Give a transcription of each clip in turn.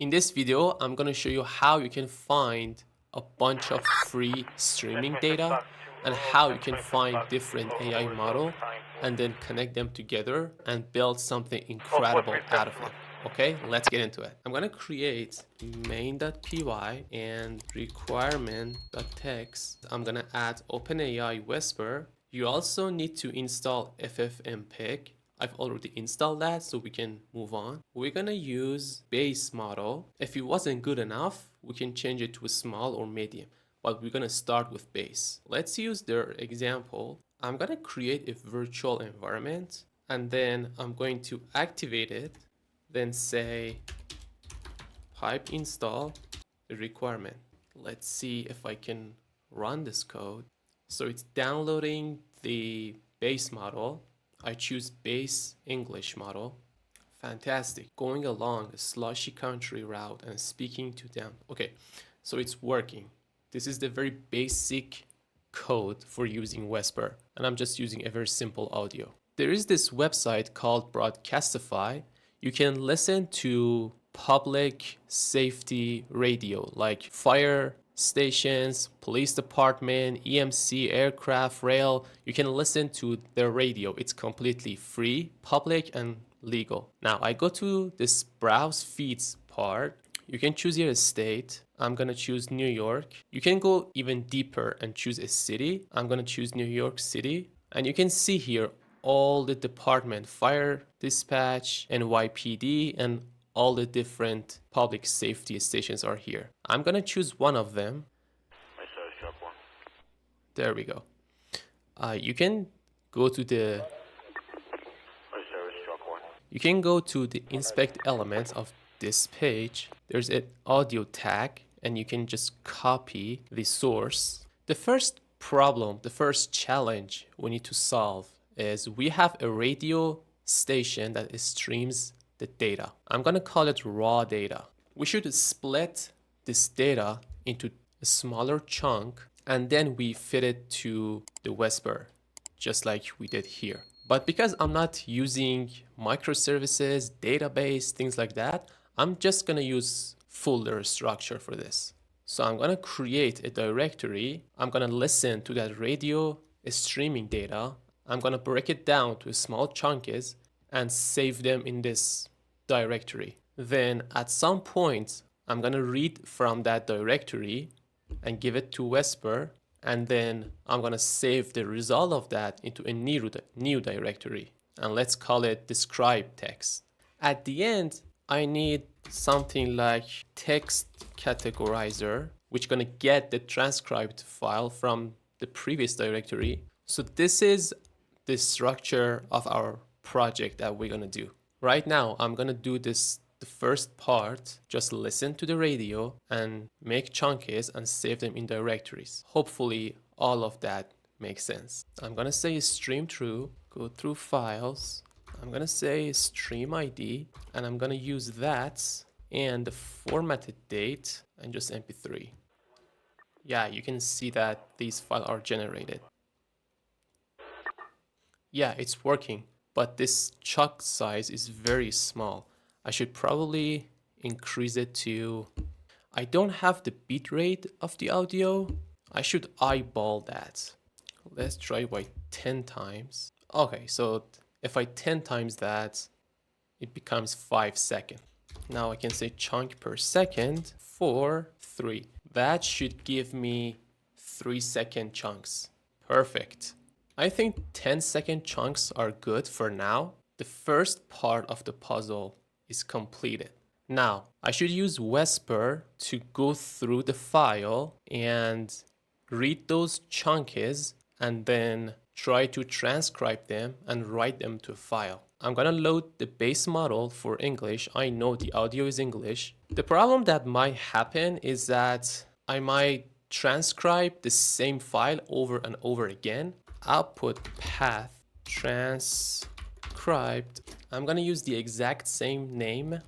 In this video, I'm going to show you how you can find a bunch of free streaming data and how you can find different AI model and then connect them together and build something incredible out of them. Okay, let's get into it. I'm going to create main.py and requirement.text. I'm going to add OpenAI Whisper. You also need to install ffmpeg. I've already installed that, so we can move on. We're gonna use base model. If it wasn't good enough, we can change it to a small or medium, but we're gonna start with base. Let's use their example. I'm gonna create a virtual environment and then I'm going to activate it, then say pipe install the requirement. Let's see if I can run this code. So it's downloading the base model. I choose base English model. Fantastic. Going along a slushy country route and speaking to them. Okay, so it's working. This is the very basic code for using Whisper, and I'm just using a very simple audio. There is this website called Broadcastify. You can listen to public safety radio like fire stations, police department, EMC, aircraft, rail. You can listen to their radio. It's completely free, public, and legal. Now I go to this browse feeds part. You can choose your state. I'm gonna choose New York. You can go even deeper and choose a city. I'm gonna choose New York City. And you can see here all the department, fire, dispatch, NYPD, and all the different public safety stations are here. I'm gonna choose one of them. There we go. You can go to the inspect elements of this page. There's an audio tag and you can just copy the source. The first problem, the first challenge we need to solve is we have a radio station that streams the data. I'm gonna call it raw data. We should split this data into a smaller chunk and then we fit it to the Whisper, just like we did here. But because I'm not using microservices, database, things like that, I'm just gonna use folder structure for this. So I'm gonna create a directory. I'm gonna listen to that radio streaming data. I'm gonna break it down to small chunks and save them in this directory. Then at some point, I'm gonna read from that directory and give it to Whisper, and then I'm gonna save the result of that into a new directory, and let's call it describe text. At the end, I need something like text categorizer, which gonna get the transcribed file from the previous directory. So this is the structure of our project that we're gonna do. Right now, I'm gonna do the first part, just listen to the radio and make chunks and save them in directories. Hopefully all of that makes sense. I'm gonna say stream through, go through files. I'm gonna say stream ID and I'm gonna use that and the formatted date and just MP3. Yeah, you can see that these files are generated. Yeah, it's working, but this chunk size is very small. I should probably increase it to, I don't have the bitrate of the audio. I should eyeball that. Let's try by 10 times. Okay, so if I 10 times that, it becomes 5 seconds. Now I can say chunk per second for 3. That should give me 3-second chunks. Perfect. I think 10-second chunks are good for now. The first part of the puzzle is completed. Now, I should use Whisper to go through the file and read those chunks and then try to transcribe them and write them to a file. I'm gonna load the base model for English. I know the audio is English. The problem that might happen is that I might transcribe the same file over and over again. Output path transcribed. I'm gonna use the exact same name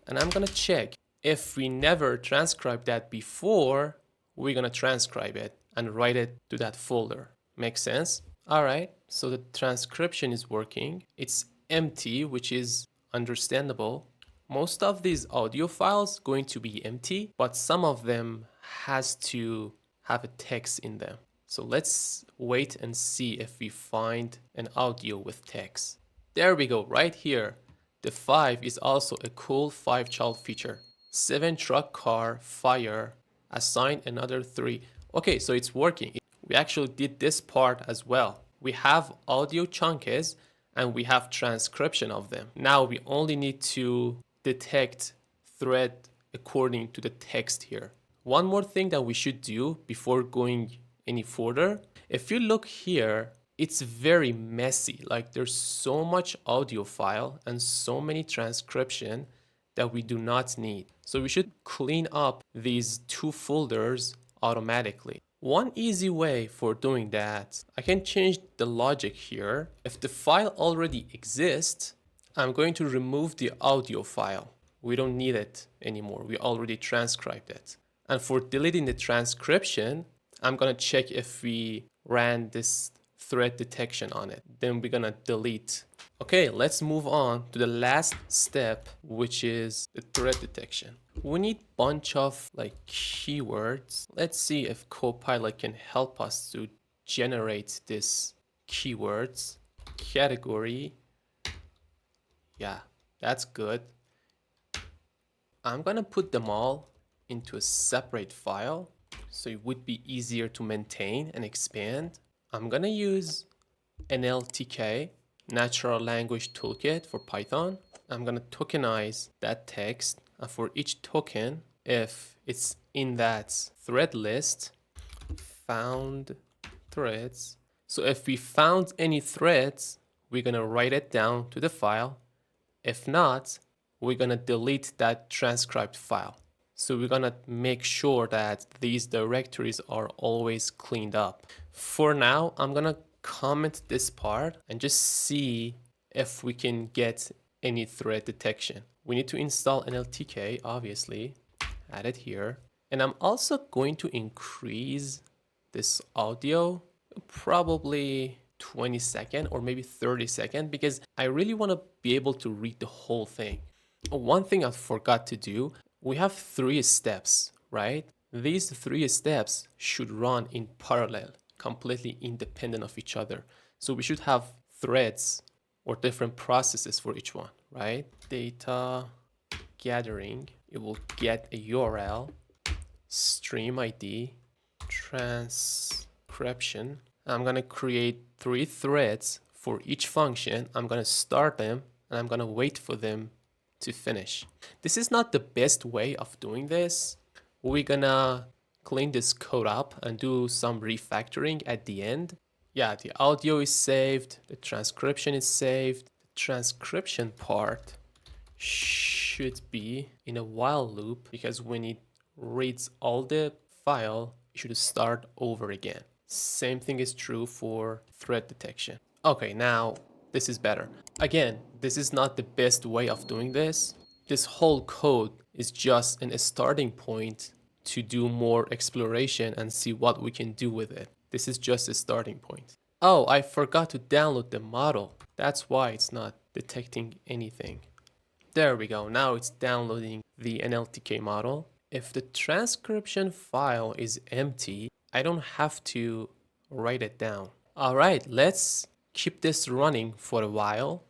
and I'm gonna check. If we never transcribed that before, we're gonna transcribe it and write it to that folder. Make sense? All right, so the transcription is working. It's empty, which is understandable. Most of these audio files going to be empty, but some of them has to have a text in them. So let's wait and see if we find an audio with text. There we go, right here. The 5 is also a cool 5-child feature. 7 truck, car, fire, assign another 3. Okay, so it's working. We actually did this part as well. We have audio chunks and we have transcription of them. Now we only need to detect thread according to the text here. One more thing that we should do before going any further, if you look here, it's very messy. Like there's so much audio file and so many transcription that we do not need. So we should clean up these 2 folders automatically. One easy way for doing that, I can change the logic here. If the file already exists, I'm going to remove the audio file. We don't need it anymore. We already transcribed it. And for deleting the transcription, I'm gonna check if we ran this thread detection on it. Then we're gonna delete. Okay, let's move on to the last step, which is the thread detection. We need a bunch of like keywords. Let's see if Copilot can help us to generate these keywords. Category. Yeah, that's good. I'm gonna put them all into a separate file so it would be easier to maintain and expand. I'm gonna use NLTK, Natural Language Toolkit for Python. I'm gonna tokenize that text, and for each token, if it's in that thread list, found threads. So if we found any threads, we're gonna write it down to the file. If not, we're gonna delete that transcribed file. So we're gonna make sure that these directories are always cleaned up. For now, I'm gonna comment this part and just see if we can get any thread detection. We need to install NLTK, obviously, add it here. And I'm also going to increase this audio, probably 20 seconds or maybe 30 seconds, because I really wanna be able to read the whole thing. One thing I forgot to do, we have 3 steps, right? These 3 steps should run in parallel, completely independent of each other. So we should have threads or different processes for each one, right? Data gathering, it will get a URL, stream ID, transcription. I'm gonna create 3 threads for each function. I'm gonna start them and I'm gonna wait for them to finish. This is not the best way of doing this. We're gonna clean this code up and do some refactoring at the end. Yeah, the audio is saved, the transcription is saved. The transcription part should be in a while loop because when it reads all the file, it should start over again. Same thing is true for thread detection. Okay, now this is better. Again, this is not the best way of doing this. This whole code is just a starting point to do more exploration and see what we can do with it. This is just a starting point. Oh, I forgot to download the model. That's why it's not detecting anything. There we go. Now it's downloading the NLTK model. If the transcription file is empty, I don't have to write it down. All right, let's keep this running for a while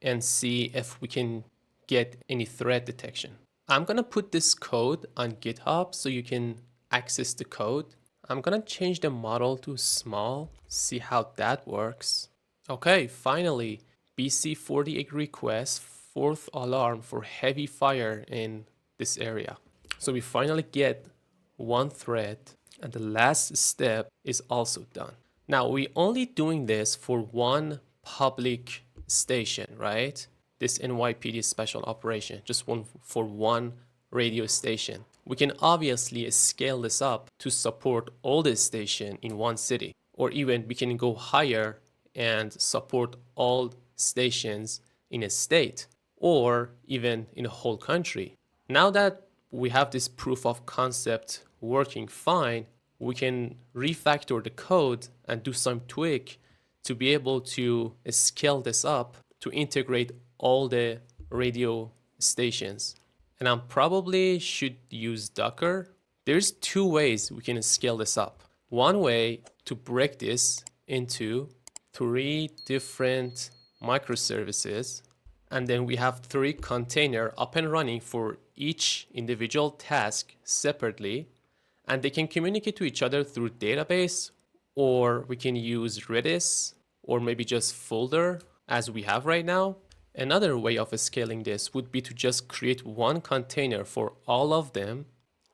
and see if we can get any thread detection. I'm gonna put this code on GitHub so you can access the code. I'm gonna change the model to small, see how that works. Okay, finally, BC48 request, 4th alarm for heavy fire in this area. So we finally get 1 thread and the last step is also done. Now we only doing this for 1 public station, right? This NYPD special operation, just one for 1 radio station. We can obviously scale this up to support all the stations in 1 city, or even we can go higher and support all stations in a state, or even in a whole country. Now that we have this proof of concept working fine, we can refactor the code and do some tweak to be able to scale this up to integrate all the radio stations. And I probably should use Docker. There's two ways we can scale this up. One way to break this into 3 different microservices, and then we have 3 containers up and running for each individual task separately, and they can communicate to each other through database, or we can use Redis, or maybe just folder as we have right now. Another way of scaling this would be to just create one container for all of them,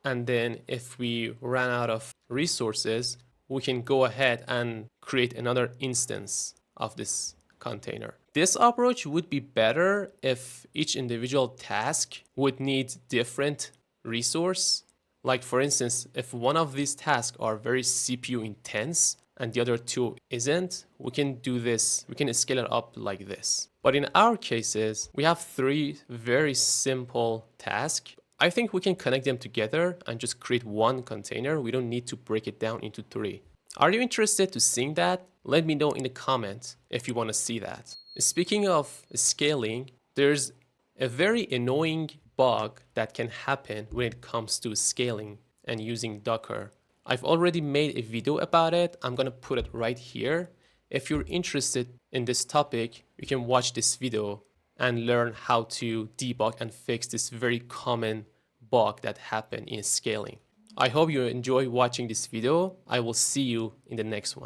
and then if we run out of resources, we can go ahead and create another instance of this container. This approach would be better if each individual task would need different resource. Like for instance, if one of these tasks are very CPU intense and the other 2 isn't, we can do this, we can scale it up like this. But in our cases, we have 3 very simple tasks. I think we can connect them together and just create one container. We don't need to break it down into 3. Are you interested to seeing that? Let me know in the comments if you want to see that. Speaking of scaling, there's a very annoying bug that can happen when it comes to scaling and using Docker. I've already made a video about it. I'm gonna put it right here. If you're interested in this topic, you can watch this video and learn how to debug and fix this very common bug that happen in scaling. I hope you enjoy watching this video. I will see you in the next one.